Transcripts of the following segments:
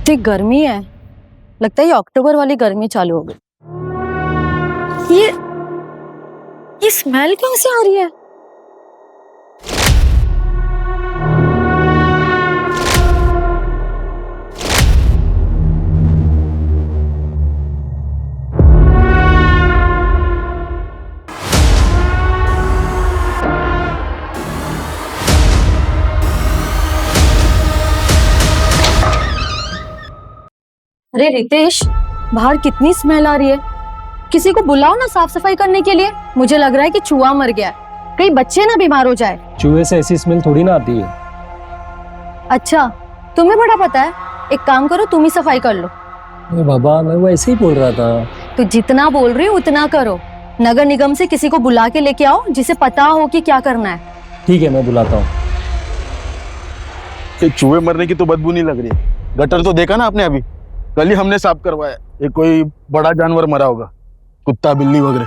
इतनी गर्मी है, लगता है ये अक्टूबर वाली गर्मी चालू हो गई। ये स्मेल कहाँ से आ रही है? अरे रितेश, बाहर कितनी स्मेल आ रही है। किसी को बुलाओ ना साफ सफाई करने के लिए। मुझे लग रहा है कि चूहा मर गया है, कहीं बच्चे ना बीमार हो जाए। चूहे से ऐसी स्मेल थोड़ी ना आती है। अच्छा, तुम्हें बड़ा पता है। एक काम करो, तुम ही सफाई कर लो। अरे बाबा, मैं वो ऐसे ही बोल रहा था। तो जितना बोल रही हो उतना करो। नगर निगम से किसी को बुला के लेके आओ जिसे पता हो कि क्या करना है। ठीक है, मैं बुलाता हूँ। चूहे मरने की तो बदबू नहीं लग रही। गटर तो देखा ना आपने, अभी कल ही हमने साफ करवाया। ये कोई बड़ा जानवर मरा होगा, कुत्ता बिल्ली वगैरह।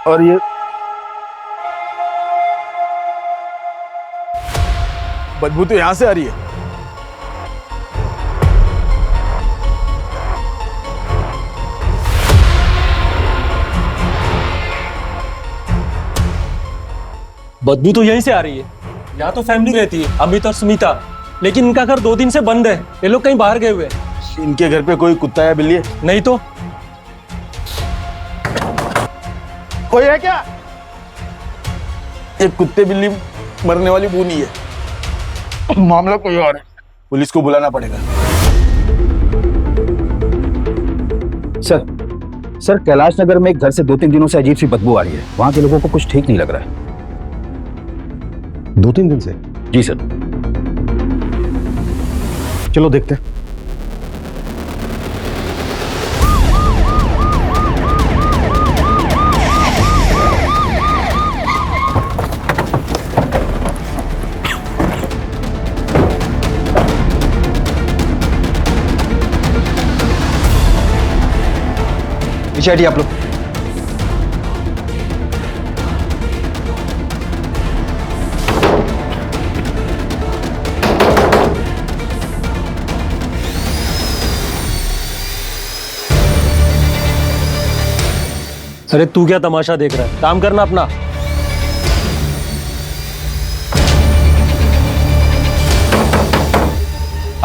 और ये बदबू तो यहां से आ रही है। बदबू तो यहीं से आ रही है। यहाँ तो फैमिली रहती है, अमित और स्मिता। लेकिन इनका घर 2 दिन से बंद है। ये लोग कहीं बाहर गए हुए हैं। इनके घर पे कोई कुत्ता या बिल्ली है? नहीं तो। कोई है क्या? ये कुत्ते बिल्ली मरने वाली बू नहीं है, मामला कोई और है। पुलिस को बुलाना पड़ेगा। सर कैलाश नगर में एक घर से 2-3 दिनों से अजीब सी बदबू आ रही है। वहां के लोगों को कुछ ठीक नहीं लग रहा है। 2-3 दिन से? जी सर। चलो देखते हैं। पीछे हटिए आप लोग। अरे तू क्या तमाशा देख रहा है? काम करना अपना।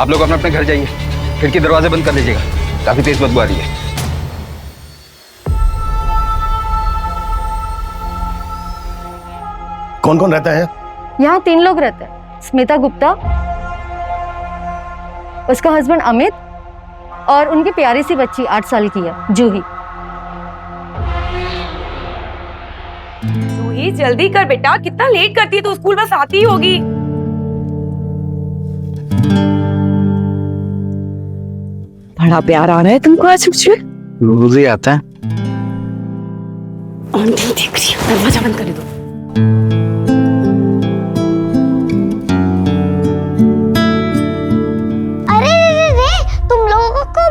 आप लोग अपने अपने घर जाइए। खिड़की दरवाजे बंद कर लीजिएगा, काफी तेज बदबू आ रही है। कौन कौन रहता है? यहाँ 3 लोग रहते हैं। स्मिता गुप्ता, उसका हस्बैंड अमित और उनकी प्यारी सी बच्ची 8 साल की है, जूही। जूही जल्दी कर बेटा, कितना लेट करती है? तो स्कूल बस आती ही होगी। बड़ा प्यार आ रहा है तुमको आज मुझसे। रोज ही आता है। आंटी देख रही है, दरवाजा बंद कर दो।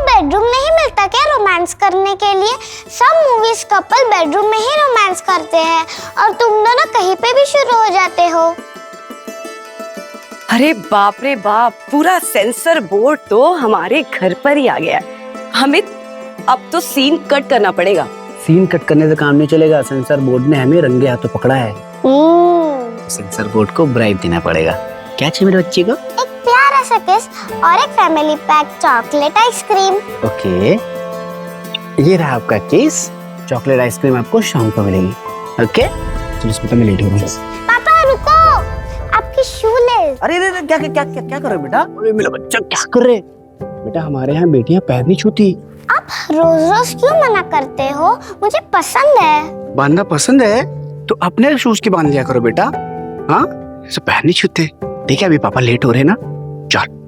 बेडरूम नहीं मिलता क्या रोमांस करने के लिए? सब मूवीज कपल बेडरूम में ही रोमांस करते हैं और तुम दोनों कहीं पे भी शुरू हो जाते हो। अरे बाप रे बाप, पूरा सेंसर बोर्ड तो हमारे घर पर ही आ गया है। अमित, अब तो सीन कट करना पड़ेगा। सीन कट करने से काम नहीं चलेगा। सेंसर बोर्ड ने हमें रंगे हाथों पकड़ा है। सेंसर बोर्ड को ब्राइब देना पड़ेगा। क्या चाहिए मेरे बच्चे को? एक प्यारा सा किस और एक family pack chocolate ice cream. Okay, ये रहा आपका केस। चॉकलेट आइसक्रीम आपको शाम को मिलेगी। ओके, चलो स्मिता मैं लेट हो रहा हूँ। पापा रुको, आपकी शूलेस। अरे क्या क्या क्या क्या क्या कर रहे हो बेटा? अरे मेरा बच्चा क्या कर रहे? बेटा हमारे यहाँ बेटियां पैर नहीं छूती। आप रोज रोज क्यों मना करते हो? मुझे पसंद है। बांधना पसंद है तो अपने शूज की बांध लिया करो बेटा। हाँ, ऐसे पैर नहीं छूते। ठीक है, अभी पापा लेट हो रहे हैं ना। चल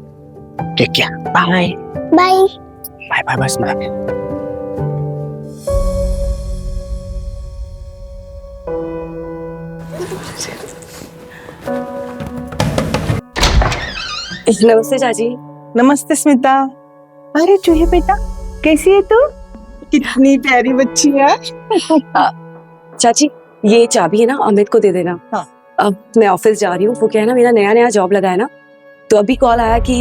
ठीक है, बाय बाय बाय बाय बस मैं। नमस्ते चाची। नमस्ते स्मिता। अरे चूहे बेटा, कैसी है तू? कितनी प्यारी बच्ची है। चाची, ये चाबी है ना, अमित को दे देना। हाँ। अब मैं ऑफिस जा रही हूँ। वो क्या है ना, मेरा नया नया जॉब लगा है ना, तो अभी कॉल आया कि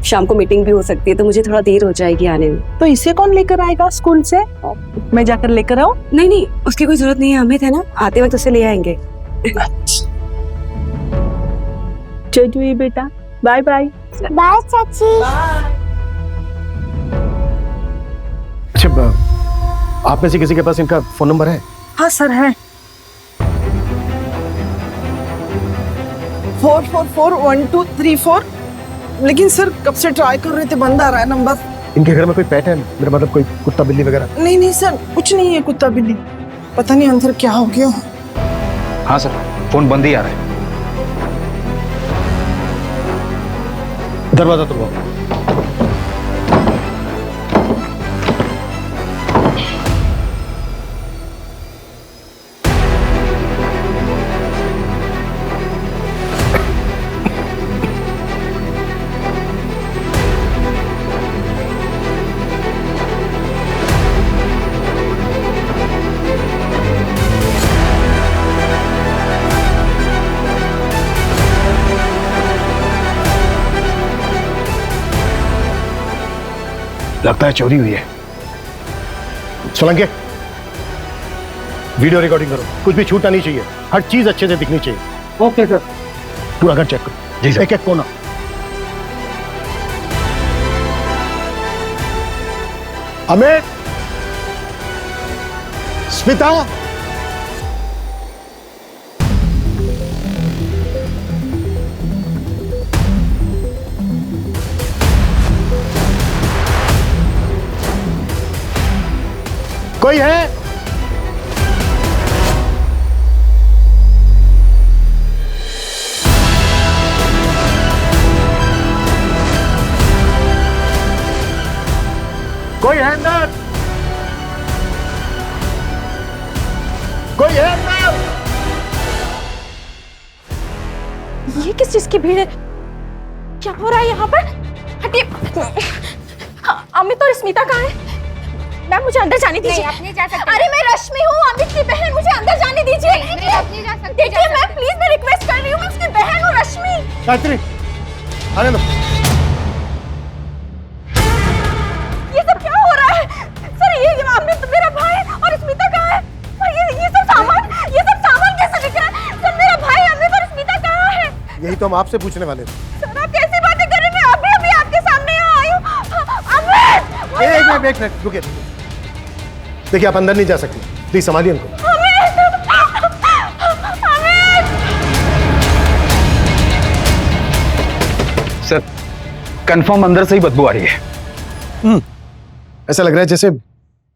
शाम को मीटिंग भी हो सकती है, तो मुझे थोड़ा देर हो जाएगी आने में। तो इसे कौन लेकर आएगा स्कूल से? मैं जाकर लेकर आऊं? नहीं नहीं, उसकी कोई जरूरत नहीं है, अमित है ना, आते वक्त उसे ले आएंगे। चल जूही बेटा, बाय बाय। बाय चाची। अच्छा, आप में से किसी के पास इनका फोन नंबर है? हाँ सर है। 4441234। लेकिन सर कब से ट्राई कर रहे थे, बंद आ रहा है नंबर। इनके घर में कोई पेट है? मेरा मतलब कोई कुत्ता बिल्ली वगैरह? नहीं नहीं सर, कुछ नहीं है कुत्ता बिल्ली। पता नहीं अंदर क्या हो गया। हाँ सर, फोन बंद ही आ रहा है। दरवाजा तोड़वाओ। लगता है चोरी हुई है। सोलंके, वीडियो रिकॉर्डिंग करो, कुछ भी छूटना नहीं चाहिए, हर चीज अच्छे से दिखनी चाहिए। Okay sir. पूरा घर चेक करो। जी सर। एक एक कोना। अमित, स्मिता, कोई है? कोई है अंदर? कोई है अंदर? ये किस चीज की भीड़ है? क्या हो रहा है यहाँ पर? हटिए। अमित और स्मिता कहाँ है? मैम मुझे अंदर जाने दीजिए। नहीं, आप नहीं जा सकते। अरे मैं रश्मि हूँ, अमित की बहन, मुझे अंदर जाने दीजिए। नहीं, आप नहीं जा सकते। देखिए मैम प्लीज, मैं रिक्वेस्ट कर रही हूँ, मैं उसकी बहन हूँ रश्मि। गायत्री, आने दो। ये सब क्या हो रहा है? सर ये अमित मेरा भाई और स्मिता कहाँ है? और ये सब सामान कैसे दिख रहा है? सर मेरा भाई अमित और स्मिता कहाँ है? यही तो हम आपसे पूछने वाले थे। सर आप कैसी बातें कर रहे हैं? मैं अभी आपके सामने यहाँ आई हूँ। अमित! एक मिनट रुकिए। देखिए आप अंदर नहीं जा सकते, प्लीज संभालिए उनको। सर, कंफर्म अंदर से ही बदबू आ रही है। ऐसा लग रहा है जैसे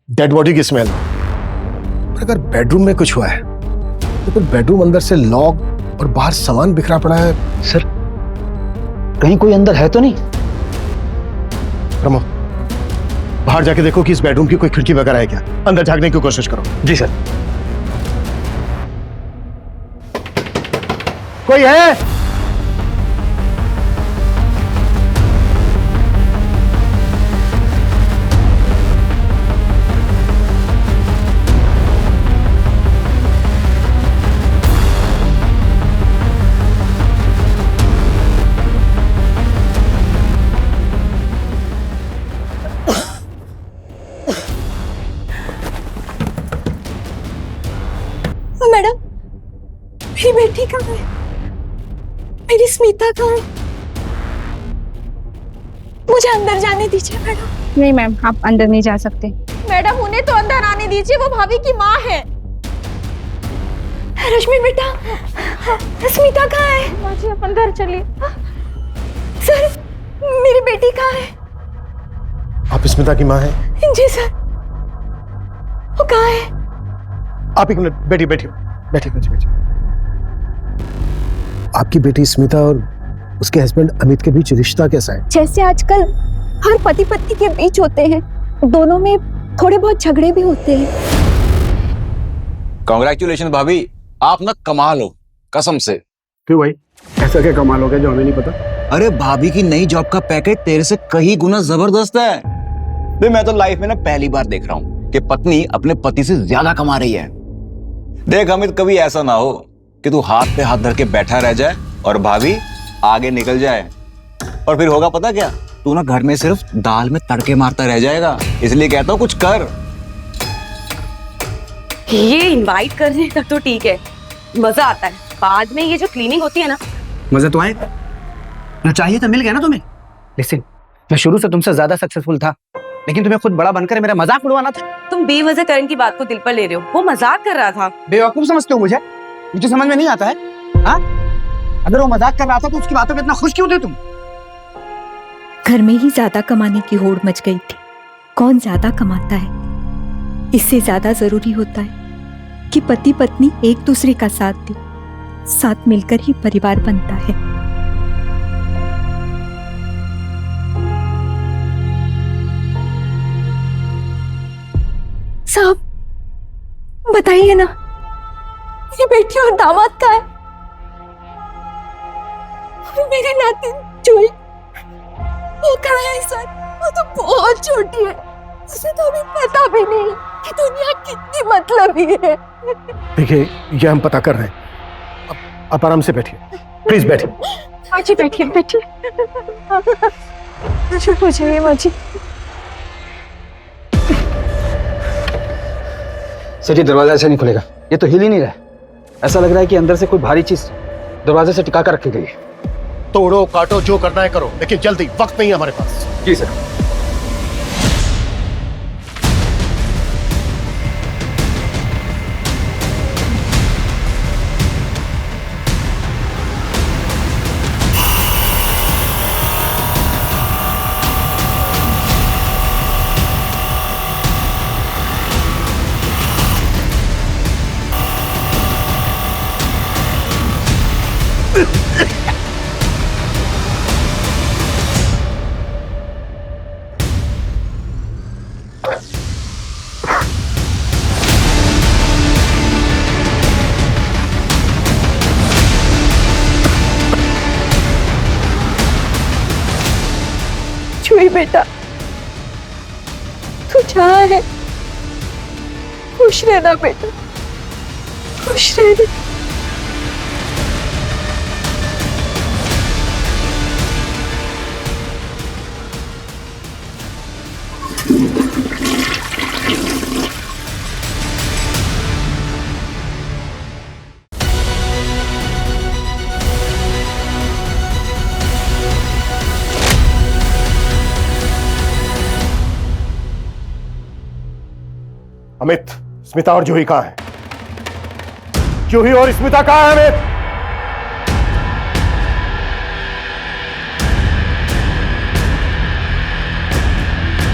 डेड बॉडी की स्मेल। अगर बेडरूम में कुछ हुआ है तो फिर बेडरूम अंदर से लॉक और बाहर सामान बिखरा पड़ा है। सर, कहीं कोई अंदर है तो नहीं? रमो, बाहर जाके देखो कि इस बेडरूम की कोई खिड़की वगैरह है क्या। अंदर झांकने की कोशिश करो। जी सर। कोई है? मैडम मेरी बेटी कहाँ है? मेरी स्मिता कहाँ है? मुझे अंदर जाने दीजिए मैडम। नहीं मैम, आप अंदर नहीं जा सकते। मैडम उन्हें तो अंदर आने दीजिए, वो भाभी की माँ है। रश्मि बेटा, स्मिता कहाँ है? माँ जी आप अंदर चलिए। सर मेरी बेटी कहाँ है? आप स्मिता की माँ हैं? जी सर। वो कहाँ है? आप एक मिनट बैठिए बैठिए बैठिए बैठिए बैठिए। आपकी बेटी स्मिता और उसके हस्बैंड अमित के बीच रिश्ता कैसा है? जैसे आजकल हर पति पत्नी के बीच होते हैं, दोनों में थोड़े बहुत झगड़े भी होते हैं। कांग्रेचुलेशन भाभी, आप ना कमाल हो कसम से। क्यों भाई, ऐसा क्या कमाल हो गया जो हमें नहीं पता? अरे भाभी की नई जॉब का पैकेज तेरे से कहीं गुना जबरदस्त है। मैं तो लाइफ में ना पहली बार देख रहा हूँ कि पत्नी अपने पति से ज्यादा कमा रही है। देख अमित, कभी ऐसा ना हो कि तू हाथ पे हाथ धर के बैठा रह जाए और भाभी आगे निकल जाए। और फिर होगा पता क्या, तू ना घर में सिर्फ दाल में तड़के मारता रह जाएगा। इसलिए कहता हूँ कुछ कर। ये इनवाइट करने तक तो ठीक है, मजा आता है, बाद में ये जो क्लीनिंग होती है ना। मजा तो आए ना, चाहिए तो मिल गया ना तुम्हें। लिसन, मैं शुरू से तुमसे ज्यादा सक्सेसफुल था, लेकिन तुम्हें खुद बड़ा बनकर मेरा मजाक उड़वाना था। तुम बेवजह करण की बात को दिल पर ले रहे हो, वो मजाक कर रहा था। बेवकूफ समझते हो मुझे? मुझे समझ में नहीं आता है। हाँ, अगर वो मजाक कर रहा था तो उसकी बातों पे इतना खुश क्यों थे तुम? घर में ही ज्यादा कमाने की होड़ मच गई थी। कौन ज्यादा कमाता है, इससे ज्यादा जरूरी होता है कि पति पत्नी एक दूसरे का साथ दे। साथ मिलकर ही परिवार बनता है। साहब, बताइए ना, मेरी बेटी और दामाद का है। और मेरी नातिन जूही, वो खड़ा है सर, वो तो बहुत छोटी है, उसे तो अभी पता भी नहीं कि दुनिया कितनी मतलबी है। देखिए, ये हम पता कर रहे हैं। आप आराम से बैठिए, प्लीज बैठिए। माजी बैठिए, बैठिए। चुप हो जाइए माजी। सेठी, दरवाजा ऐसे नहीं खुलेगा, ये तो हिल ही नहीं रहा है। ऐसा लग रहा है कि अंदर से कोई भारी चीज दरवाजे से टिका कर रखी गई है। तोड़ो काटो, जो करना है करो, लेकिन जल्दी, वक्त नहीं है हमारे पास। जी सर। छुई बेटा, तू जहाँ है खुश रहना बेटा, खुश रहना। अमित, स्मिता और जूही कहाँ है? जूही और स्मिता कहाँ है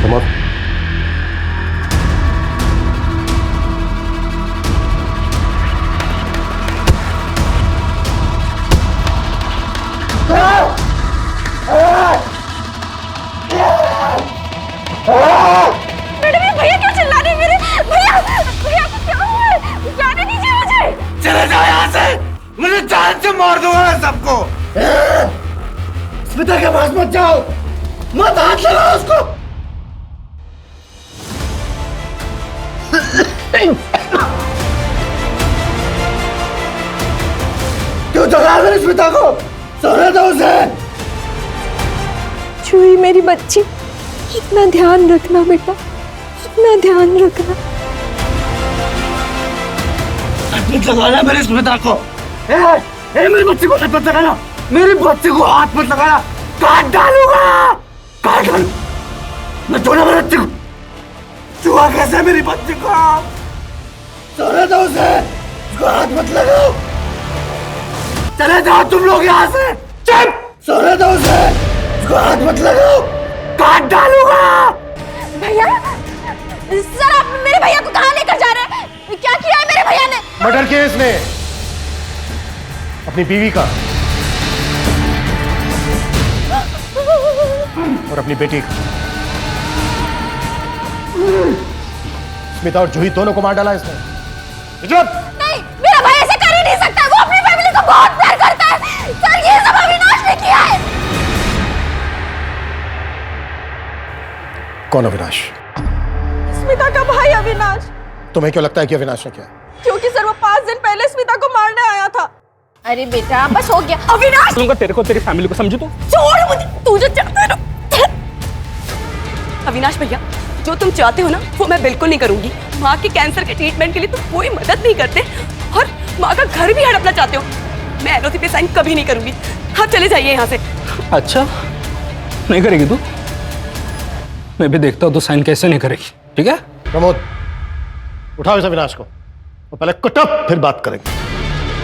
अमित? मैडम, भैया क्यों चिल्ला रहे हैं मेरे? भैया, भैया को क्या हुआ है? जाने दीजिए मुझे। चले जाओ यहाँ से, मुझे जान से मार दूंगा मैं सबको। स्मिता के पास मत जाओ, मत हाथ लगाओ उसको। क्यों जगा मेरी स्मिता को? सोने दो उसे। छुई मेरी बच्ची, इतना ध्यान रखना बेटा, इतना ध्यान रखना। मत लगाना मेरी स्मिता को। मेरी बच्ची को हाथ मत लगाना, मेरी बच्ची को हाथ मत लगाना, काट डालूंगा, काट डालू। मैं छोड़ा मेरी बच्ची को, छुआ कैसे मेरी बच्ची को? सोने दो उसे, उसको हाथ मत लगाओ। चले जाओ तुम लोग यहाँ से, चुप। सोने दो उसे, उसको हाथ मत लगाओ, काट डालूंगा। भैया, सर आप मेरे भैया को कहाँ लेकर जा रहे हैं? क्या किया है मेरे भैया ने? मर्डर किया इसने, अपनी बीवी का और अपनी बेटी का। स्मिता और जूही दोनों को मार डाला इसने। नहीं, मेरा भाई ऐसे कर ही नहीं सकता, वो अपनी फैमिली को बहुत प्यार करता है। सर ये सब अविनाश ने किया है। कौन अविनाश? स्मिता का भाई अविनाश। तुम्हें क्यों लगता है कि अविनाश ने किया? क्योंकि सर वो 5 दिन पहले स्मिता को मारने आया था। अरे बेटा बस हो गया। अविनाश तुमको तेरे को तेरी फैमिली को समझू तो छोड़ मुझे, तू जो चाहता है ना। अविनाश भैया, जो तुम चाहते हो ना वो मैं बिल्कुल नहीं करूंगी। माँ के कैंसर के ट्रीटमेंट के लिए तुम कोई मदद नहीं करते और माँ का घर भी हड़पना चाहते हो। मैं एलओसी पे साइन कभी नहीं करूंगी। आप चले जाइए यहाँ से। अच्छा, नहीं करेगी तू? मैं भी देखता हूँ तो साइन कैसे नहीं करेगी। ठीक है प्रमोद, उठाओ इस अविनाश को और पहले कुटअप फिर बात करेंगे,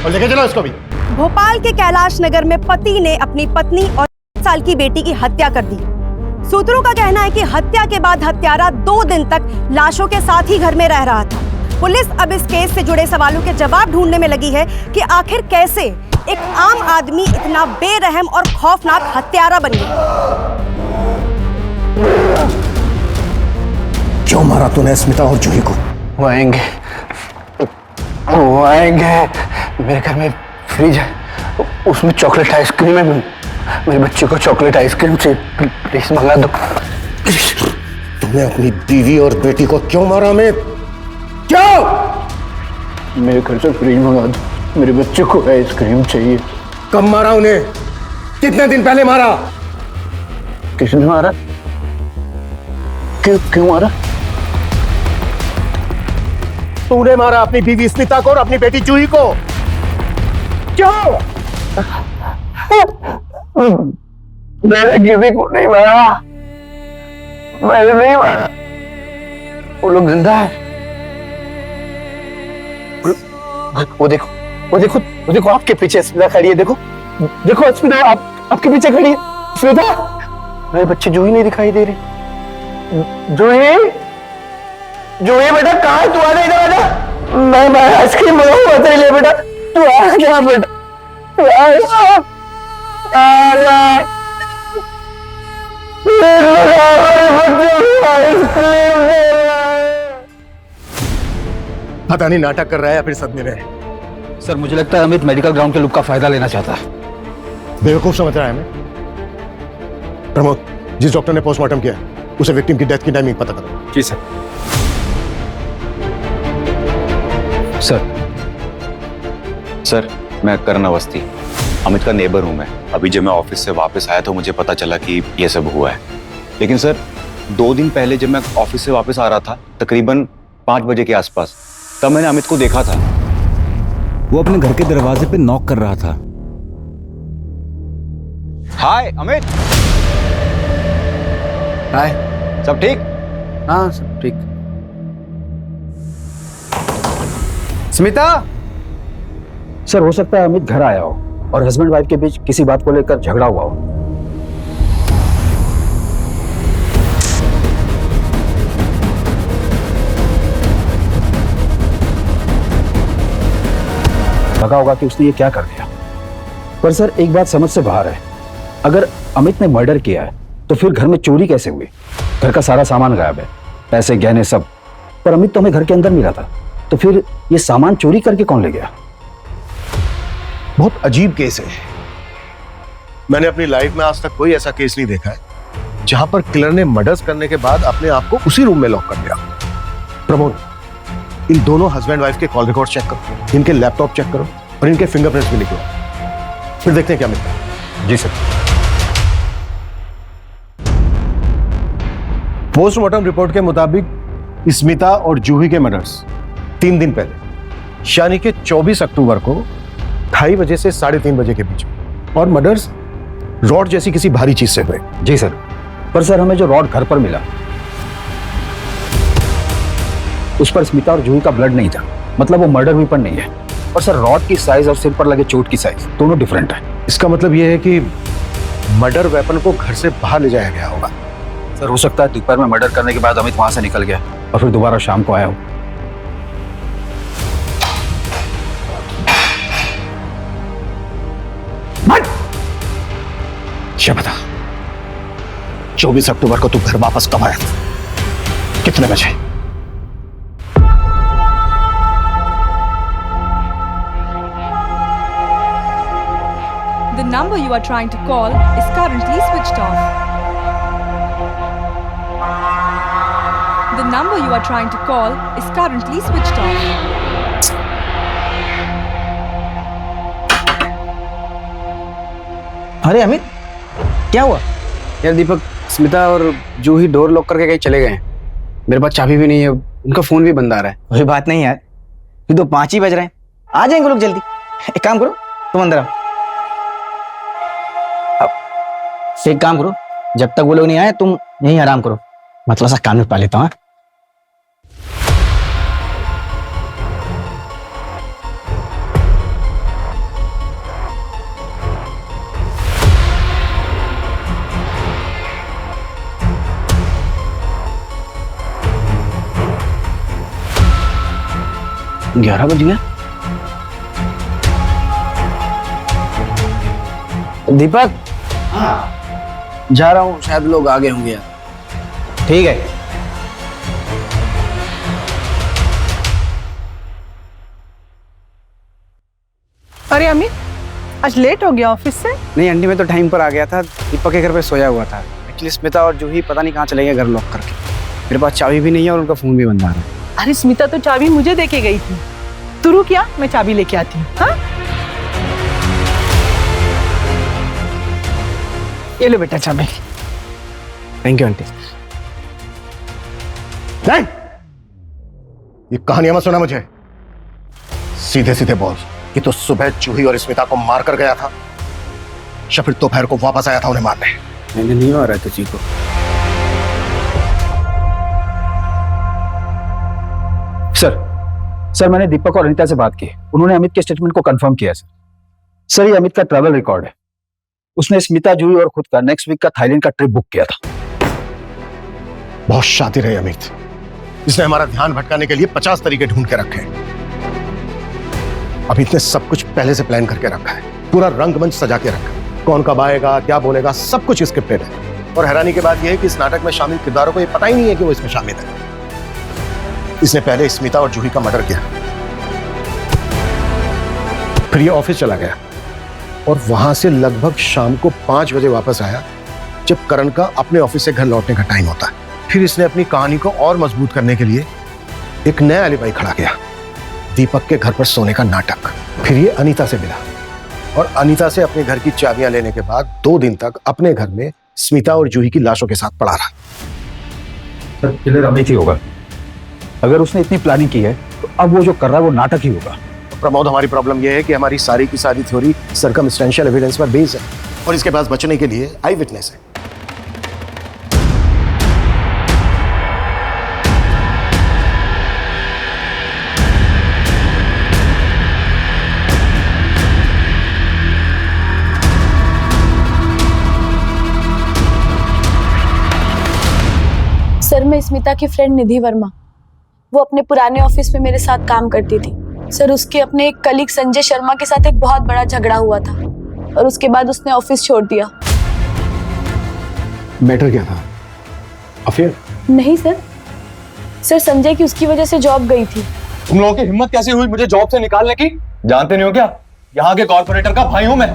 और लेके चलो इसको भी। भोपाल के कैलाश नगर में पति ने अपनी पत्नी और 7 साल की बेटी की हत्या कर दी। सूत्रों का कहना है कि हत्या के बाद हत्यारा 2 दिन तक लाशों के साथ ही घर में रह रहा था। पुलिस अब इस केस से जुड़े सवालों के जवाब ढूंढने में लगी है कि आखिर कैसे एक आम आदमी इतना बेरहम और खौफनाक हत्यारा बन गया। क्यों मारा तूने स्मिता और जूही को? वो आएंगे, वो आएंगे। मेरे घर में फ्रिज है, उसमें चॉकलेट आइसक्रीम है। मेरे बच्चे को चॉकलेट आइसक्रीम चाहिए, प्लीज मंगा दो। तुमने अपनी बीवी और बेटी को क्यों मारा अमित? क्यों? मेरे घर से फ्रिज मंगा दो, मेरे बच्चे को आइसक्रीम चाहिए। कब मारा उन्हें? कितने दिन पहले मारा? किसने मारा? क्यों मारा? तूने मारा अपनी बीवी स्मिता को और अपनी बेटी जूही को। क्यों? मैंने किसी को नहीं मारा, मैंने नहीं मारा। वो लोग जिंदा है। वो देखो, वो देखो, वो देखो आपके पीछे स्मिता खड़ी है। देखो देखो स्मिता, आपके पीछे खड़ी है स्मिता। मेरे बच्चे जूही नहीं दिखाई दे रही। जूही, जूही बेटा कहाँ है? तू आ जा, इधर आ जा। मैं आइसक्रीम मंगाऊंगा तेरे लिए बेटा। तू आ जा बेटा, तू आ जा, आ जा। पता नहीं नाटक कर रहा है या फिर सदमे में है। सर मुझे लगता है अमित मेडिकल ग्राउंड के लुक का फायदा लेना चाहता है। बेवकूफ समझ रहा है हमें। प्रमोद, जिस डॉक्टर ने पोस्टमार्टम किया उसे विक्टिम की डेथ की टाइमिंग पता करो। जी सर। सर, मैं करण अवस्थी, अमित का नेबर हूं मैं। अभी जब मैं ऑफिस से वापस आया तो मुझे पता चला कि ये सब हुआ है। लेकिन सर, 2 दिन पहले जब मैं ऑफिस से वापस आ रहा था, तकरीबन 5 बजे के आसपास, तब मैंने अमित को देखा था। वो अपने घर के दरवाजे पे नॉक कर रहा था। हाय अमित। हाय, सब ठीक? हाँ सब ठीक। स्मिता। सर हो सकता है अमित घर आया हो और हस्बैंड वाइफ के बीच किसी बात को लेकर झगड़ा हुआ हो। लगा होगा कि उसने ये क्या कर दिया। पर सर एक बात समझ से बाहर है, अगर अमित ने मर्डर किया है तो फिर घर में चोरी कैसे हुई? घर का सारा सामान गायब है, पैसे गहने सब। पर अमित तो हमें घर के अंदर मिला था, तो फिर ये सामान चोरी करके कौन ले गया? बहुत अजीब केस है। मैंने अपनी लाइफ में आज तक कोई ऐसा केस नहीं देखा है जहां पर किलर ने मर्डर्स करने के बाद अपने आप को उसी रूम में लॉक कर दिया। प्रमोद, इन दोनों हस्बैंड वाइफ के कॉल रिकॉर्ड चेक करो, इनके लैपटॉप चेक करो और इनके फिंगरप्रिंट्स भी निकलो, फिर देखते हैं क्या मिलता है। जी सर। पोस्टमार्टम रिपोर्ट के मुताबिक स्मिता और जूही के मर्डर्स 3 दिन पहले, यानी कि 24 अक्टूबर को 2:30 बजे से 3:30 बजे के बीच में, और मर्डर्स रॉड जैसी किसी भारी चीज से हुए। जी सर। पर सर हमें जो रॉड घर पर मिला उस पर स्मिता और जूही का ब्लड नहीं था, मतलब वो मर्डर वेपन नहीं है। और सर रॉड की साइज और सिर पर लगे चोट की साइज दोनों डिफरेंट है। इसका मतलब यह है कि मर्डर वेपन को घर से बाहर ले जाया गया होगा। सर हो सकता है दोपहर में मर्डर करने के बाद अमित वहां से निकल गया और फिर दोबारा शाम को आया हो। ये बता, 24 अक्टूबर को तू घर वापस कब आया था? कितने बजे? The number you are trying to call is currently switched off. The number you are trying to call is currently switched off. अरे अमित, क्या हुआ? यार दीपक, स्मिता और जूही डोर लॉक करके कहीं चले गए हैं। मेरे पास चाबी भी नहीं है, उनका फोन भी बंद आ रहा है। कोई बात नहीं यार, ये तो 5 ही बज रहे हैं, आ जाएंगे लोग जल्दी। एक काम करो, तुम अंदर आओ। अब एक काम करो, जब तक वो लोग नहीं आए तुम यहीं आराम करो, मैं थोड़ा सा काम निपटा लेता हूँ। हाँ? 11 बज गया। दीपक, जा रहा हूँ, शायद लोग आगे होंगे यार। ठीक है। अरे अमित, आज लेट हो गया ऑफिस से? नहीं आंटी, मैं तो टाइम पर आ गया था, दीपक के घर पे सोया हुआ था। एक्चुअली स्मिता और जूही पता नहीं कहाँ चले गए घर लॉक करके। मेरे पास चाबी भी नहीं है और उनका फोन भी बंद आ रहा है। अरे स्मिता तो चाबी मुझे देके गई थी। तू रुक, क्या मैं चाबी लेके आती हूँ। हाँ, ये लो बेटा चाबी। Thank you aunty. नहीं, ये कहानियां मत सुना मुझे, सीधे सीधे बोल कि तो सुबह जूही और स्मिता को मार कर गया था या फिर दोपहर को वापस आया था उन्हें मारने? मैंने नहीं मारा तुझी को। सर मैंने दीपक और अनीता से बात की, उन्होंने अमित के स्टेटमेंट को कंफर्म किया सर ये अमित का ट्रैवल रिकॉर्ड है। उसने स्मिता, जूही और खुद का नेक्स्ट वीक का थाईलैंड का ट्रिप बुक किया था। बहुत शातिर है अमित, इसने हमारा ध्यान भटकाने के लिए 50 तरीके ढूंढ के रखे। अमित ने सब कुछ पहले से प्लान करके रखा है, पूरा रंगमंच सजा के रखा है, कौन कब आएगा, क्या बोलेगा, सब कुछ स्क्रिप्टेड है। और हैरानी की बात यह है कि इस नाटक में शामिल किरदारों को यह पता ही नहीं है कि वो इसमें शामिल है। इसने पहले स्मिता और जूही का मर्डर किया, फिर ये ऑफिस चला गया और वहां से लगभग शाम को 5 बजे वापस आया, जब करण का अपने ऑफिस से घर लौटने का टाइम होता है। फिर इसने अपनी कहानी को और मजबूत करने के लिए एक नया एलिबाई खड़ा किया, दीपक के घर पर सोने का नाटक। फिर ये अनीता से मिला और अनीता से अपने घर की चाबियां लेने के बाद 2 दिन तक अपने घर में स्मिता और जूही की लाशों के साथ पड़ा रहा। सर किलर अमित ही होगा। अगर उसने इतनी प्लानिंग की है तो अब वो जो कर रहा है वो नाटक ही होगा। तो प्रमोद, हमारी प्रॉब्लम यह है कि हमारी सारी की सारी थ्योरी सर्कमस्टेंशियल एविडेंस पर बेस्ड है और इसके पास बचने के लिए आई विटनेस है। सर, मैं स्मिता की फ्रेंड निधि वर्मा, वो अपने पुराने ऑफिस में मेरे साथ काम करती थी। सर, उसके अपने एक कलीग संजय शर्मा के साथ एक बहुत बड़ा झगड़ा हुआ था और उसके बाद उसने ऑफिस छोड़ दिया। मैटर क्या था? अफेयर? नहीं सर, संजय की उसकी वजह से जॉब गई थी। तुम लोगों की हिम्मत कैसे हुई मुझे जॉब से निकालने की? जानते नहीं हो क्या, यहाँ के कॉर्पोरेटर का भाई हूं मैं।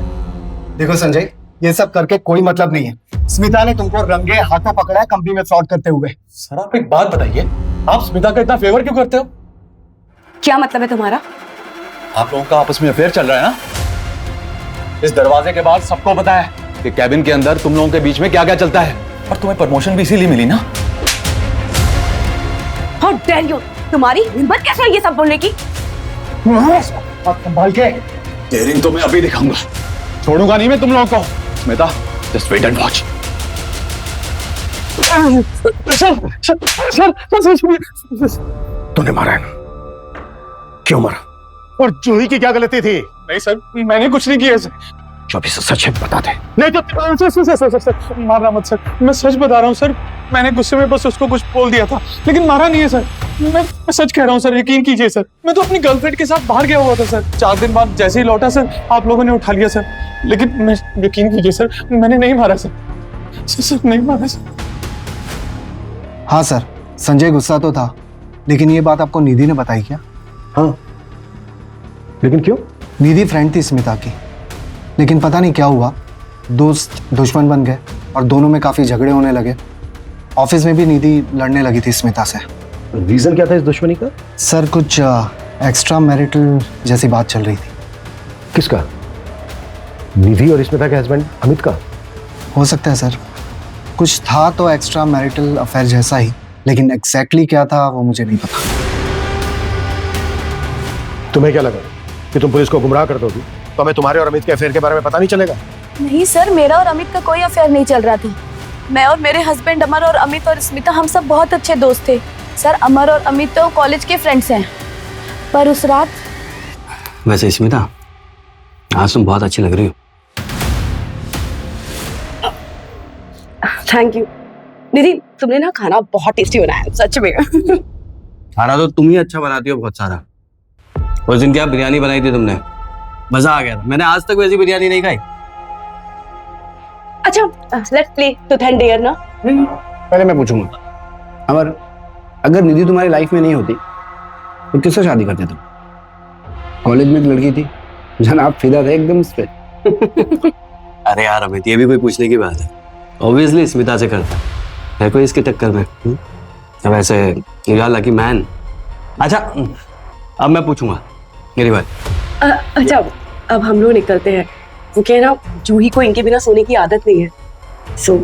देखो संजय, ये सब करके कोई मतलब नहीं है। स्मिता ने तुमको रंगे हाथों पकड़ा है कंपनी में फ्रॉड करते हुए। सर आप एक बात बताइए, आप स्मिता का इतना फेवर क्यों करते हो? क्या मतलब है तुम्हारा? आप लोगों का आपस में अफेयर चल रहा है ना? इस दरवाजे के बाद सबको पता है कि कैबिन के अंदर तुम लोगों के बीच में क्या क्या चलता है, और तुम्हें प्रमोशन भी इसीलिए मिली ना? How dare you! तुम्हारी हिम्मत कैसे है ये सब बोलने की? संभाल के। डेयरिंग तो मैं अभी दिखाऊंगा, छोड़ूंगा नहीं मैं तुम लोगों को। Smita, just wait and watch. तूने मारा है ना? क्यों मारा? और जूही की क्या गलती थी? नहीं सर, मैंने कुछ नहीं किया सर। जो भी सच है बता दे। नहीं तो सर, मारना मत सर, मैं सच बता रहा हूँ सर। मैंने गुस्से में बस उसको कुछ बोल दिया था, लेकिन मारा नहीं है सर। मैं सच कह रहा हूँ सर, यकीन कीजिए सर। मैं तो अपनी गर्लफ्रेंड के साथ बाहर गया हुआ था सर। 4 दिन बाद जैसे ही लौटा सर, आप लोगों ने उठा लिया सर। लेकिन मैं, यकीन कीजिए सर, मैंने नहीं मारा सर। सर नहीं मारा सर। हाँ सर, संजय गुस्सा तो था, लेकिन ये बात आपको निधि ने बताई क्या? हाँ, लेकिन क्यों? निधि फ्रेंड थी स्मिता की, लेकिन पता नहीं क्या हुआ, दोस्त दुश्मन बन गए और दोनों में काफी झगड़े होने लगे। ऑफिस में भी निधि लड़ने लगी थी स्मिता से। रीजन क्या था इस दुश्मनी का? सर कुछ एक्स्ट्रा मैरिटल जैसी बात चल रही थी। किसका? निधि और स्मिता के हस्बैंड अमित का? हो सकता है सर, कुछ था तो एक्स्ट्रा मैरिटल अफेयर जैसा ही, लेकिन एग्जैक्टली क्या था वो मुझे नहीं पता। तुम्हें क्या लगा कि तुम पुलिस को गुमराह कर दोगी तो हमें तुम्हारे और अमित के अफेयर के बारे में पता नहीं चलेगा? नहीं सर, मेरा और अमित का कोई अफेयर नहीं चल रहा था। मैं और मेरे हस्बैंड अमर और अमित और स्मिता हम सब बहुत अच्छे दोस्त थे। सर, अमर और अमित तो कॉलेज के फ्रेंड्स हैं। पर उस रात... वैसे स्मिता, आज तुम बहुत अच्छी लग रही हो। थैंक यू निधि, तुमने ना खाना बहुत टेस्टी बनाया है, सच में। खाना तो तुम ही अच्छा बनाती हो बहुत सारा। उस दिन क्या बिरयानी बनाई थी तुमने, मजा आ गया था। मैंने आज तक वैसी बिरयानी नहीं खाई। अच्छा, let's play truth and dare ना। पहले मैं पूछूंगा, अमर, अगर निधि तुम्हारी लाइफ में नहीं होती तो किससे शादी करते तुम? कॉलेज में एक लड़की थी, जनाब फिदा थे एकदम उस पे। अरे यार अमित, ये भी कोई पूछने की बात है? ऑब्वियसली स्मिता से करता है कोई इसके टक्कर में। वैसे यू आर लकी मैन। अच्छा, अब मैं पूछूंगा मेरी बात। अच्छा, अब हम लोग निकलते हैं। वो कह ना, जूही को इनके बिना सोने की आदत नहीं है। सो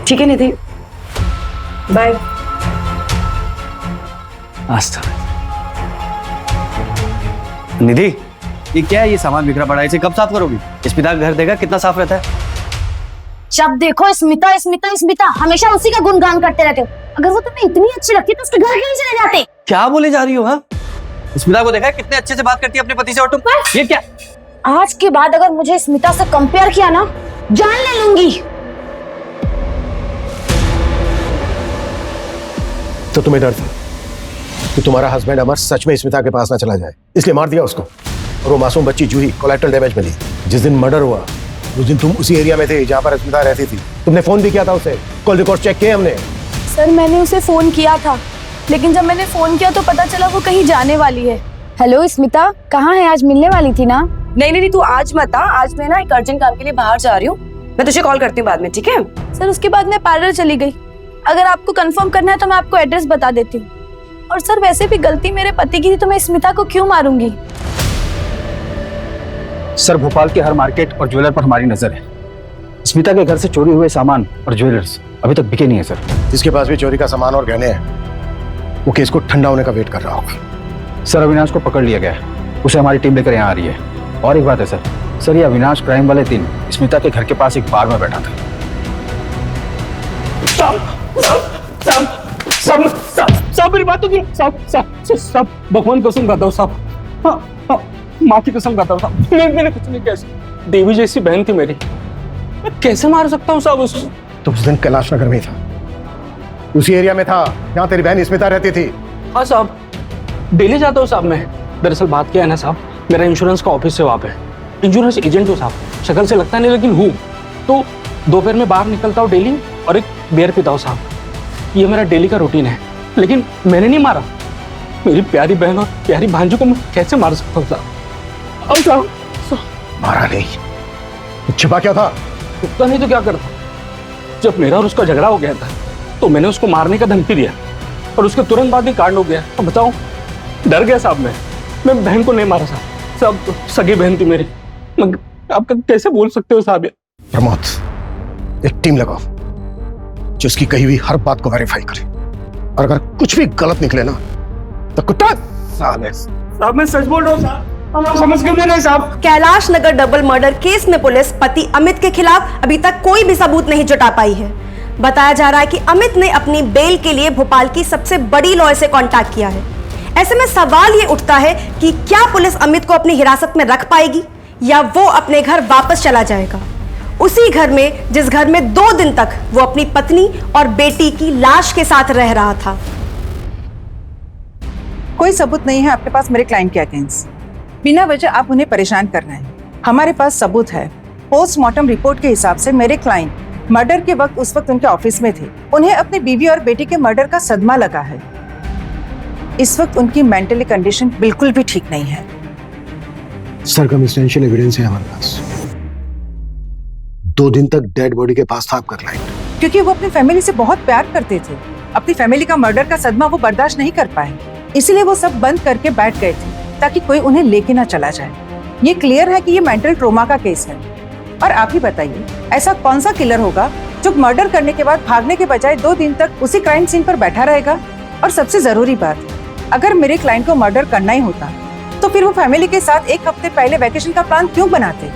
ठीक है निधि, बाय। आस्था। निधि, ये क्या है? ये सामान बिखरा पड़ा है, इसे कब साफ करोगी? स्मिता का घर देखा कितना साफ रहता है। जब देखो स्मिता स्मिता स्मिता, हमेशा उसी का गुणगान करते रहते हो। अगर वो तुम्हें इतनी अच्छी लगती तो उसके घर क्यों नहीं चले जाते? क्या बोले जा रही हो? हाँ, स्मिता को देखा है कितने अच्छे से बात करती है अपने पति से, और तुम ये क्या? आज के बाद अगर मुझे स्मिता से कंपेयर किया ना, जान ले लूंगी। तो तुम्हें डर था कि तुम्हारा हस्बैंड अमर सच में स्मिता के पास ना चला जाए, इसलिए मार दिया उसको। और वो मासूम बच्ची जूही कोलैटरल डैमेज मिली। जिस दिन मर्डर हुआ उस दिन तुम उसी एरिया में थे जहां पर स्मिता रहती थी। तुमने फोन भी किया था उसे, कॉल रिकॉर्ड चेक किए हमने। सर, मैंने उसे फोन किया था, लेकिन जब मैंने फोन किया तो पता चला वो कहीं जाने वाली है। हेलो स्मिता, कहाँ है? आज मिलने वाली थी ना? नहीं, तू आज मत आ। आज मैं ना एक अर्जेंट काम के लिए बाहर जा रही हूँ। मैं तुझे कॉल करती हूँ बाद में, ठीक है? सर, उसके बाद मैं पार्लर चली गई। अगर आपको कंफर्म करना है तो मैं आपको एड्रेस बता देती हूँ। और सर, वैसे भी गलती मेरे पति की थी तो मैं स्मिता को क्यों मारूंगी? सर, भोपाल के हर मार्केट और ज्वेलर पर हमारी नजर है। स्मिता के घर से चोरी हुए सामान और ज्वेलर्स अभी तक बिके नहीं है सर। जिसके पास भी चोरी का सामान और गहने हैं वो केस को ठंडा होने का वेट कर रहा होगा। सर, अविनाश को पकड़ लिया गया है, उसे हमारी टीम लेकर यहाँ आ रही है। और एक बात है सर, ये अविनाश क्राइम वाले दिन स्मिता के घर के पास एक बार में बैठा था। सब मेरी बात तो सुनो। सब भगवान कसम खाता हूँ साहब। हाँ, माँ की कसम खाता हूँ साहब। मैंने कुछ नहीं किया। देवी जैसी बहन थी मेरी, मैं कैसे मार सकता हूँ साहब उसको? तो उस दिन कैलाश नगर में था, उसी एरिया में था जहाँ तेरी बहन स्मिता रहती थी। हाँ साहब, डेली जाता हूँ साहब मैं। दरअसल बात क्या है ना साहब, मेरा इंश्योरेंस का ऑफिस है वहाँ पे। इंश्योरेंस एजेंट हूँ साहब, शक्ल से लगता नहीं लेकिन हूँ। तो दोपहर में बाहर निकलता हूँ डेली और एक बियर पीता हूँ साहब। ये मेरा डेली का रूटीन है। लेकिन मैंने नहीं मारा। मेरी प्यारी बहन और प्यारी भांजी को मैं कैसे मार सकता हूँ साहब? अब साहब मारा नहीं, छिपा क्या था? उतना नहीं तो क्या करता। जब मेरा और उसका झगड़ा हो गया था तो मैंने उसको मारने का धमकी दिया और उसके तुरंत बाद ही कांड हो गया। अब बताओ, डर गया साहब मैं बहन को नहीं मारा साहब। सब सगी बहन थी मेरी। आप कैसे बोल सकते हो साहब? प्रमोद, एक टीम लगाओ जो उसकी कही हुई हर बात को वेरीफाई करे, और अगर कुछ भी गलत निकले ना तो कुत्ता साहब मैं सच बोल रहा हूँ साहब, आप समझ क्यों नहीं साहब? Kailash Nagar double murder case में पुलिस पति अमित के खिलाफ अभी तक कोई भी सबूत नहीं जुटा पाई है। बताया जा रहा है कि अमित ने अपनी बेल के लिए भोपाल की सबसे बड़ी लॉयर से कांटेक्ट किया है। ऐसे में सवाल ये उठता है कि क्या पुलिस अमित को अपनी हिरासत में रख पाएगी या वो अपने घर वापस चला जाएगा, उसी घर में जिस घर में 2 दिन तक वो अपनी पत्नी और बेटी की लाश के साथ रह रहा था। कोई सबूत नहीं है आपके पास मेरे क्लाइंट के अगेंस्ट। बिना वजह आप उन्हें परेशान कर रहे हैं। हमारे पास सबूत है। पोस्टमार्टम रिपोर्ट के हिसाब से मेरे क्लाइंट मर्डर के वक्त उस वक्त उनके ऑफिस में थे। उन्हें अपनी बीवी और बेटी के मर्डर का सदमा लगा है। इस वक्त उनकी मेंटली कंडीशन बिल्कुल भी ठीक नहीं है। सर्कमस्टेंशियल एविडेंस है हमारे पास। 2 दिन तक डेड बॉडी के पास था आपका क्लाइंट, क्योंकि वो अपनी फैमिली से बहुत प्यार करते थे। अपनी फैमिली का मर्डर का सदमा वो बर्दाश्त नहीं कर पाए, इसलिए वो सब बंद करके बैठ गए थे ताकि कोई उन्हें लेके ना चला जाए। ये क्लियर है कि ये मेंटल ट्रॉमा का केस है। और आप ही बताइए, ऐसा कौन सा किलर होगा जो मर्डर करने के बाद भागने के बजाय 2 दिन तक उसी क्राइम सीन पर बैठा रहेगा? और सबसे जरूरी बात, अगर मेरे क्लाइंट को मर्डर करना ही होता तो फिर वो फैमिली के साथ 1 हफ्ते पहले वैकेशन का प्लान क्यों बनाते?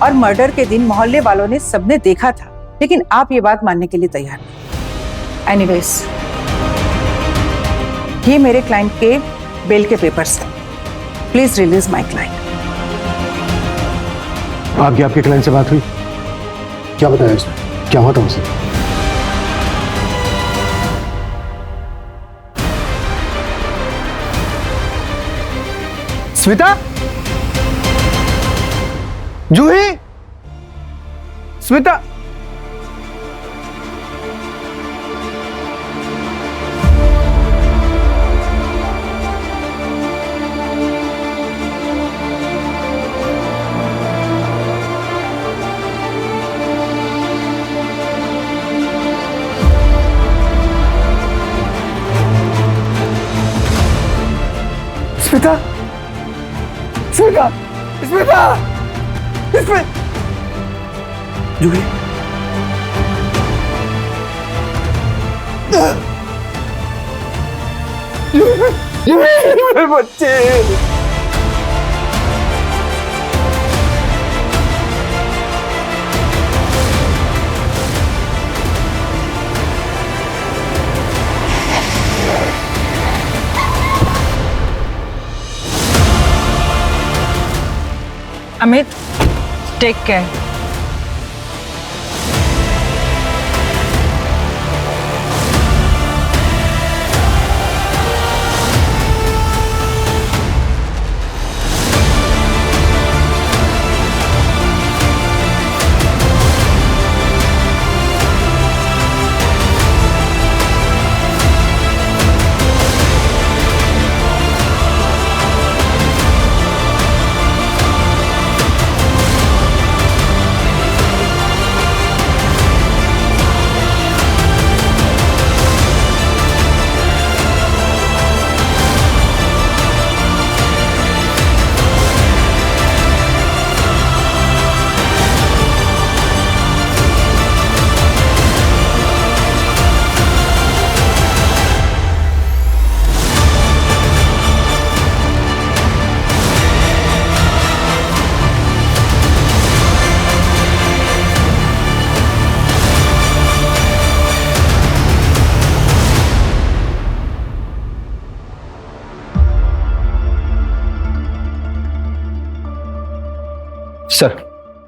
और मर्डर के दिन मोहल्ले वालों ने सबने देखा था, लेकिन आप ये बात मानने के लिए तैयार नहीं। एनीवेज, ये मेरे क्लाइंट के बेल के पेपर्स हैं। Please release my client. आपके क्लाइंट से बात हुई? क्या बताया उसने? क्या हुआ था उसे? स्मिता, जूही, स्मिता, स्मिता, स्मिता, स्मिता, स्मिता, जूही, मेरे बच्चे। Amit, take care.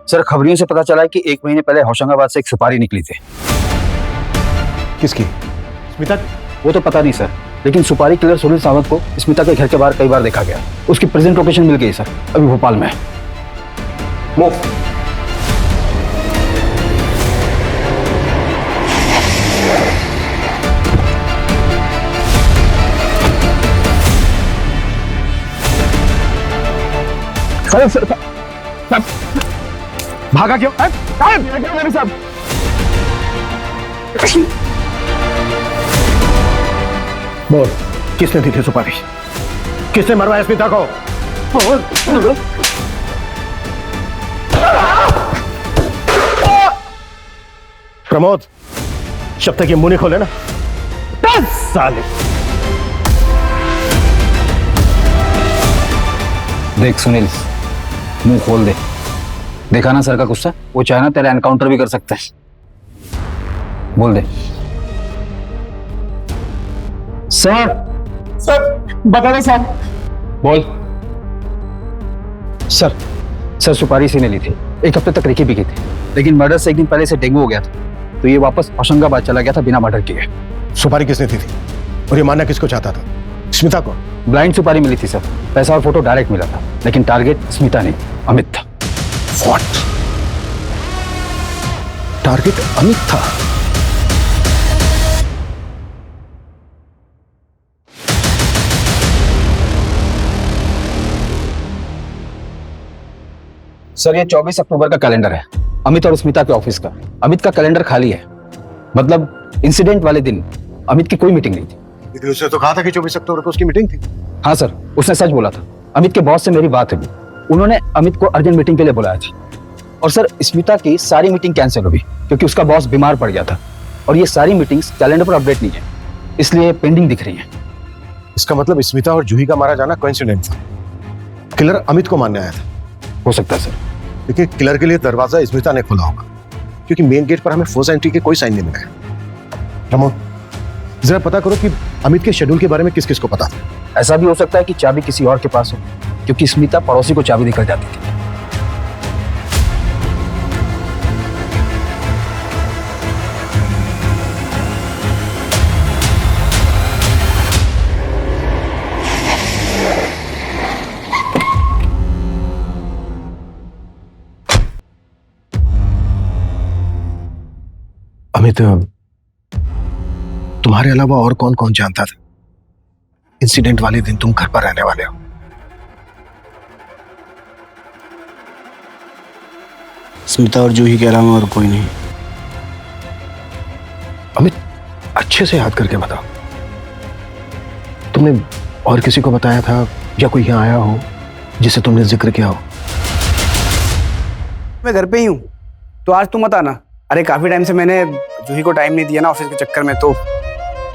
सर, खबरियों से पता चला है कि 1 महीने पहले होशंगाबाद से एक सुपारी निकली थी। किसकी? स्मिता? वो तो पता नहीं सर, लेकिन सुपारी किलर सुनील सावंत को स्मिता के घर के बाहर कई बार देखा गया। उसकी प्रेजेंट लोकेशन मिल गई सर, अभी भोपाल में है। मूव। सर, भागा क्यों? मेरे साहब, बोल, किसने दी थी सुपारी? किसने मरवाया स्मिता को? प्रमोद, जब तक ये मुंह नहीं खोले ना, 10 साल। देख सुनील, मुंह खोल दे। देखा ना सर का गुस्सा? वो चाहे ना तेरा एनकाउंटर भी कर सकते हैं। बोल दे। सर, बता दे सर। बोल। सर सुपारी इसी ने ली थी। 1 हफ्ते तक रेकी भी की थी, लेकिन मर्डर से 1 दिन पहले से डेंगू हो गया था, तो ये वापस होशंगाबाद चला गया था बिना मर्डर किए। सुपारी किसने दी थी? और ये मारना किसको चाहता था? स्मिता को? ब्लाइंड सुपारी मिली थी सर, पैसा और फोटो डायरेक्ट मिला था, लेकिन टारगेट स्मिता नहीं, अमित था। What? टारगेट अमित था? सर, ये 24 अक्टूबर का कैलेंडर है, अमित और स्मिता के ऑफिस का। अमित का कैलेंडर खाली है, मतलब इंसिडेंट वाले दिन अमित की कोई मीटिंग नहीं थी। लेकिन उसने तो कहा था कि 24 अक्टूबर को उसकी मीटिंग थी। हाँ सर, उसने सच बोला था। अमित के बॉस से मेरी बात हुई, उन्होंने अमित को अर्जेंट मीटिंग के लिए बुलाया था। और सर स्मिता की सारी मीटिंग कैंसिल हुई क्योंकि उसका बॉस बीमार पड़ गया था, और ये सारी मीटिंग्स कैलेंडर पर अपडेट नहीं है, इसलिए पेंडिंग दिख रही है। इसका मतलब स्मिता और जूही का मारा जाना कोइंसिडेंस था। किलर अमित को मारने आया था। हो सकता है सर। लेकिन किलर के लिए दरवाजा स्मिता ने खोला होगा, क्योंकि मेन गेट पर हमें फोर्स एंट्री के कोई साइन नहीं मिला है। प्रमोद, जरा पता करो कि अमित के शेड्यूल के बारे में किस किस को पता था। ऐसा भी हो सकता है कि चाबी किसी और के पास हो, क्योंकि स्मिता पड़ोसी को चाबी देकर जाती थी। अमित, तुम्हारे अलावा और कौन कौन जानता था इंसिडेंट वाले दिन तुम घर पर रहने वाले हो? स्मिता और जूही के अलावा और कोई नहीं। अमित, अच्छे से याद करके बताओ, तुमने और किसी को बताया था या कोई यहाँ आया हो जिसे तुमने जिक्र किया हो? मैं घर पे ही हूँ, तो आज तुम मत आना। अरे काफी टाइम से मैंने जूही को टाइम नहीं दिया ना ऑफिस के चक्कर में, तो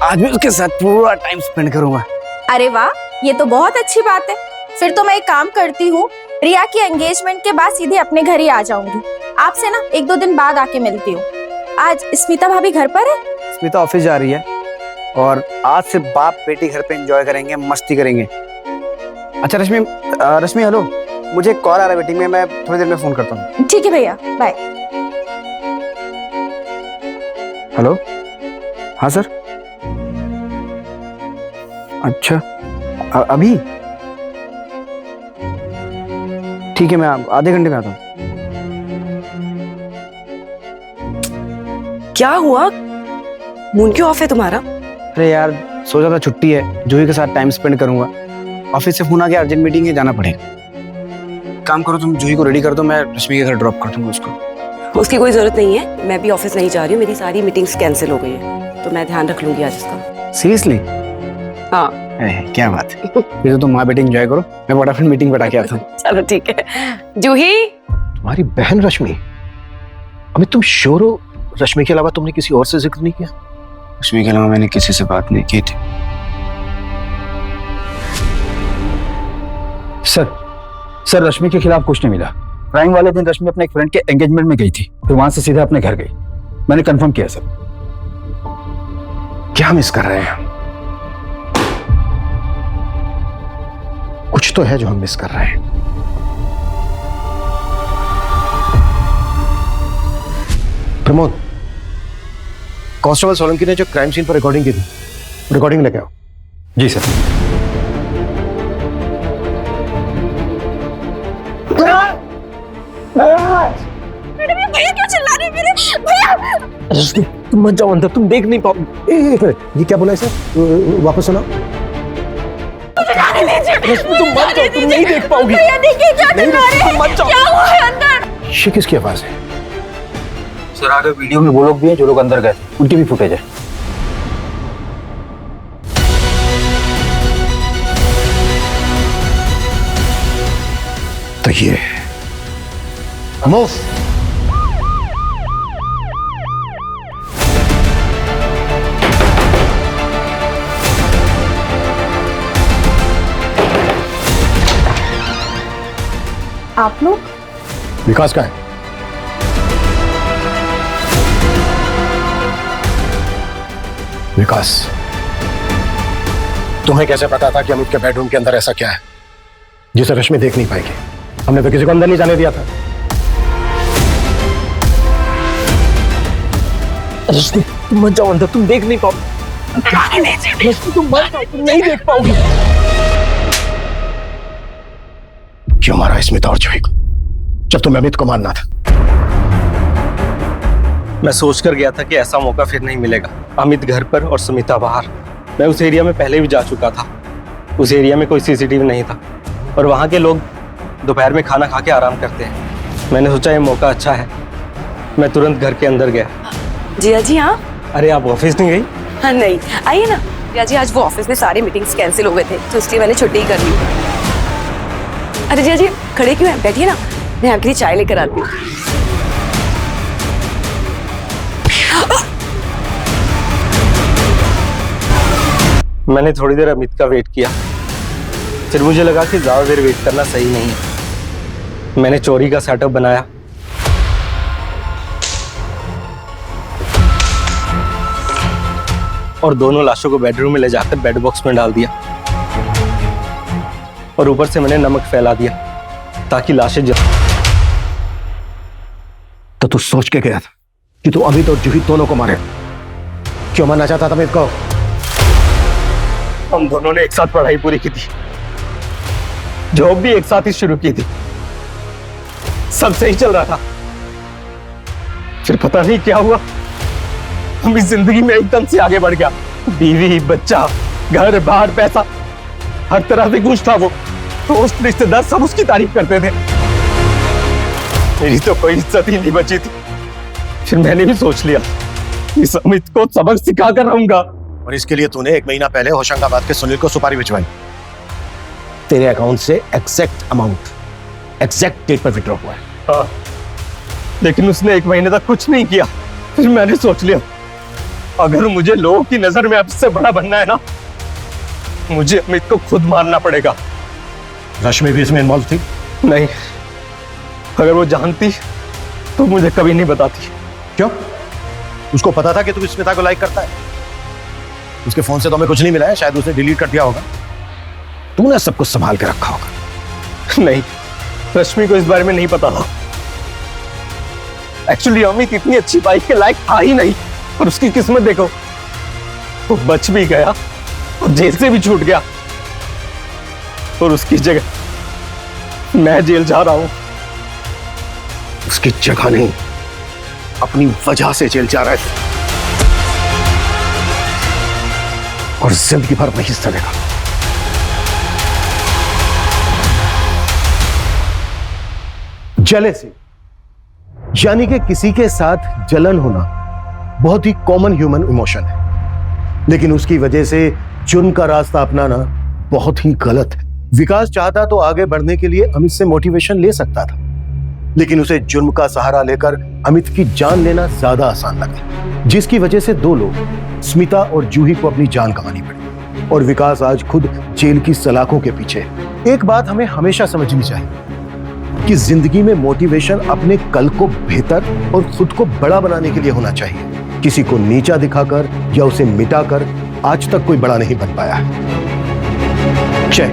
आज मैं उसके साथ पूरा टाइम स्पेंड करूंगा। अरे वाह, ये तो बहुत अच्छी बात है। फिर तो मैं एक काम करती हूँ, रिया की एंगेजमेंट के बाद सीधे अपने घर ही आ जाऊंगी। आपसे ना 1-2 दिन बाद आके मिलती हूँ। आज स्मिता भाभी घर पर है? स्मिता ऑफिस जा रही है और आज से बाप बेटी घर पे एंजॉय करेंगे, मस्ती करेंगे। अच्छा रश्मि हेलो, मुझे एक कॉल आ रहा है मीटिंग में, मैं थोड़ी देर में फोन करता हूँ। ठीक है भैया, बाय। हेलो, हाँ सर। अच्छा अभी ठीक है, मैं आधे घंटे में आता हूँ। क्या हुआ? मून क्यों ऑफ है तुम्हारा? अरे यार, सोचा था छुट्टी है, जूही के साथ टाइम स्पेंड करूंगा। ऑफिस से फोन आ गया, अर्जेंट मीटिंग है, जाना पड़ेगा। काम करो, तुम जूही को रेडी कर दो, मैं रश्मि के घर ड्रॉप कर दूंगा उसको। उसकी कोई जरूरत नहीं है, मैं भी ऑफिस नहीं जा रही हूँ, मेरी सारी मीटिंग्स कैंसिल हो गई है, तो मैं ध्यान रख लूंगी आज इसका। सीरियसली? हाँ। क्या बात है। फिर तो तुम माँ बेटी एंजॉय करो, मैं फटाफट मीटिंग बता के आता हूँ। चलो ठीक है। जूही, तुम्हारी बहन रश्मि? अमित, तुम श्योर हो रश्मि के अलावा तुमने किसी और से जिक्र नहीं किया? रश्मि के अलावा मैंने किसी से बात नहीं की थी। सर रश्मि के खिलाफ कुछ नहीं मिला। क्राइम वाले दिन रश्मि अपने एक फ्रेंड के एंगेजमेंट में गई थी, फिर वहां से सीधा अपने घर गई। मैंने कंफर्म किया सर। क्या मिस कर रहे हैं? कुछ तो है जो हम मिस कर रहे हैं। प्रमोद, कांस्टेबल सोलंकी ने जो क्राइम सीन पर रिकॉर्डिंग की थी, रिकॉर्डिंग लेके आओ। जी सर। भैया क्यों चिल्ला रहे हैं मेरे? भैया तुम मत जाओ अंदर, तुम देख नहीं पाओगे। एक मिनट, ये क्या बोला है सर? वापस सुनाओ। तुम मत जाओ, तुम नहीं देख पाओगी। भैया देखिए क्या चिल्ला रहे हैं? मत जाओ। क्या हुआ है अंदर? ये किसकी आवाज है? सर आगे वीडियो में वो लोग भी हैं जो लोग अंदर गए, उनकी भी फुटेज है। तो ये मूव। आप लोग? विकास का है। विकास, तुम्हें कैसे पता था कि अमित के बेडरूम के अंदर ऐसा क्या है जिसे रश्मि देख नहीं पाएगी? हमने तो किसी को अंदर नहीं जाने दिया था। रश्मि, तुम मत जाओ अंदर, तुम देख नहीं पाओगे। रश्मि, तुम मत जाओ, तुम नहीं देख पाओगी। क्यों मारा स्मिता और जूही को जब तुम्हें अमित को मारना था? मैं सोच कर गया था कि ऐसा मौका फिर नहीं मिलेगा। अमित घर पर और सुमिता बाहर। मैं उस एरिया में पहले भी जा चुका था। उस एरिया में कोई सीसीटीवी नहीं था और वहाँ के लोग दोपहर में खाना खा के आराम करते हैं। मैंने सोचा ये मौका अच्छा है, मैं तुरंत घर के अंदर गया। जिया जी हाँ। अरे आप ऑफिस नहीं गई? हाँ नहीं, आइए ना। जिया जी आज वो ऑफिस में सारे मीटिंग्स कैंसिल हो गए थे, तो इसलिए मैंने छुट्टी कर ली। अरे जिया जी खड़े क्यों हैं? बैठिए ना, मैं आपके लिए चाय लेकर आती हूँ। मैंने थोड़ी देर अमित का वेट किया, फिर मुझे लगा कि ज्यादा देर वेट करना सही नहीं है। मैंने चोरी का सेटअप बनाया। और दोनों लाशों को बेडरूम में ले जाकर बेड बॉक्स में डाल दिया और ऊपर से मैंने नमक फैला दिया ताकि लाशें तो तू सोच के गया था कि तू अमित और जूही दोनों को मारे? क्यों मारना चाहता था अमित को? हम दोनों ने एक साथ पढ़ाई पूरी की थी, जॉब भी एक साथ ही शुरू की थी, सब सही चल रहा था। फिर पता नहीं क्या हुआ, हम इस जिंदगी में एकदम से आगे बढ़ गया। बीवी, बच्चा, घर बार, पैसा, हर तरह से खुश था वो। दोस्त, रिश्तेदार सब उसकी तारीफ करते थे। मेरी तो कोई इज्जत ही नहीं बची थी। फिर मैंने भी सोच लिया इस अमित को सबक सिखा कर रहूंगा। और इसके लिए तूने 1 महीना पहले होशंगाबाद के सुनील को सुपारी भिजवाई। तेरे अकाउंट से एग्जैक्ट अमाउंट, एग्जैक्ट डेट पर विड्रॉ हुआ है। हाँ, लेकिन उसने 1 महीने तक कुछ नहीं किया। फिर मैंने सोच लिया अगर मुझे लोगों की नजर में अब से बड़ा बनना है ना, मुझे अमित को खुद मारना पड़ेगा। रश्मि भी इसमें इन्वॉल्व थी? नहीं, अगर वो जानती तो मुझे कभी नहीं बताती। क्यों? उसको पता था कि तू स्मिता को लाइक करता है? उसके फोन से तो हमें कुछ नहीं मिला है, शायद उसने डिलीट कर दिया होगा। तूने सब कुछ संभाल के रखा होगा। नहीं, रश्मि को इस बारे में नहीं पता था। एक्चुअली अमित इतनी अच्छी बाइक के लायक था ही नहीं, और उसकी किस्मत देखो, वो बच भी गया और जेल से भी छूट गया। और उसकी जगह मैं जेल जा रहा हूं। उसकी जगह नहीं, अपनी वजह से जेल जा रहा है और जिंदगी भर वही चलेगा। जेलेसी यानी कि किसी के साथ जलन होना बहुत ही कॉमन ह्यूमन इमोशन है, लेकिन उसकी वजह से जुर्म का रास्ता अपनाना बहुत ही गलत है। विकास चाहता तो आगे बढ़ने के लिए अमित से मोटिवेशन ले सकता था, लेकिन उसे जुर्म का सहारा लेकर अमित की जान लेना ज्यादा आसान लगा, जिसकी वजह से 2 लोग, स्मिता और जूही को अपनी जान गंवानी पड़ी और विकास आज खुद जेल की सलाखों के पीछे है। एक बात हमें हमेशा समझनी चाहिए कि जिंदगी में मोटिवेशन अपने कल को बेहतर और खुद को बड़ा बनाने के लिए होना चाहिए। किसी को नीचा दिखाकर या उसे मिटाकर आज तक कोई बड़ा नहीं बन पाया है। जय